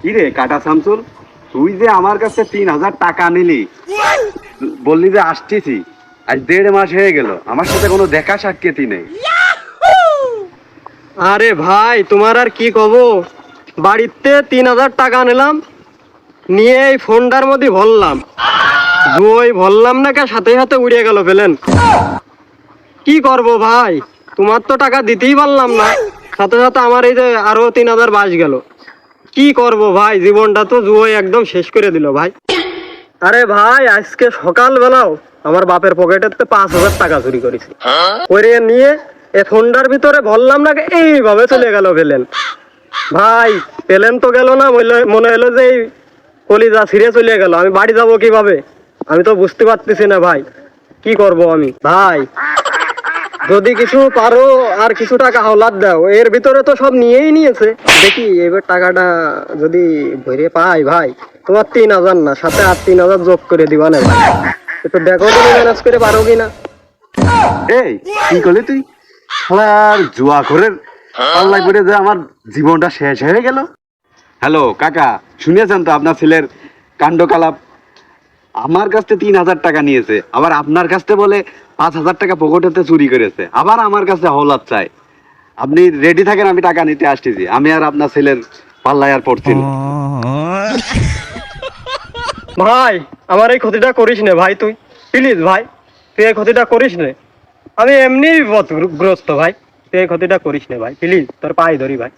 কি রে কাটা শামসুল, তুই যে আমার কাছে 3,000 টাকা নিলি, বললি যে আসতেছি, আজ 1.5 মাস হয়ে গেল, আমার সাথে কোনো দেখা সাক্ষাৎই নেই। আরে ভাই তোমার আর কি কব, বাড়িতে 3,000 টাকা নিলাম, নিয়ে এই ফোনটার মধ্যে ভরলাম, ওই ভরলাম না কে সাথে সাথে উড়ে গেল পেলেন। কি করব ভাই, তোমার তো টাকা দিতেই পারলাম না, সাথে সাথে আমার এই যে আরো 3,000 বাস গেল। কি করব ভাই, জীবনটা তো জুয়োই একদম শেষ করে দিল ভাই। আরে ভাই আজকে সকাল বেলাও আমার বাপের পকেটের 5,000 টাকা চুরি করেছি, করে নিয়ে এ ফোনটার ভিতরে ভরলাম না, এইভাবে চলে গেল পেলেন। ভাই পেলেন তো গেল না, মনে হলো যে এই কলিজা ছিঁড়ে চলে গেল। আমি বাড়ি যাব কিভাবে, আমি তো বুঝতে পারতেছি না ভাই, কি করব আমি। ভাই যদি কিছু পারো আর কিছু টাকা হাওলাত দাও, এর ভিতরে তো সব নিয়েই নিয়েছে। দেখি এবার টাকাটা যদি ভরে পাই ভাই, তোমার 3,000 না, সাথে আর 3,000 যোগ করে দিবা না ভাই। একটু দেখো তুমি ম্যানেজ করে পারো কিনা। এই কি করলি তুই? শালার জুয়া ঘরের পাল্লায় পড়ে যে আমার জীবনটা শেষ হয়ে গেল। হ্যালো কাকা, শুনেছেন তো আপনার ছেলের কাণ্ডকলাপ? আমার কাছ থেকে 3,000 টাকা নিয়েছে, আবার আপনার কাছ থেকে বলে 5,000 টাকা পকেটেতে চুরি করেছে, আবার আমার কাছে হলাত চাই। আপনি রেডি থাকেন, আমি টাকা নিতে আসতেছি। আমি আর আপনার ছেলের পাল্লায় আর পড়ছি না। ভাই আমার এই ক্ষতিটা করিস না ভাই, তুই প্লিজ ভাই, তুই এই ক্ষতিটা করিস না। আমি এমনি বিপদগ্রস্ত ভাই, তুই এই ক্ষতিটা করিস না ভাই, প্লিজ তোর পায়ে ধরি ভাই।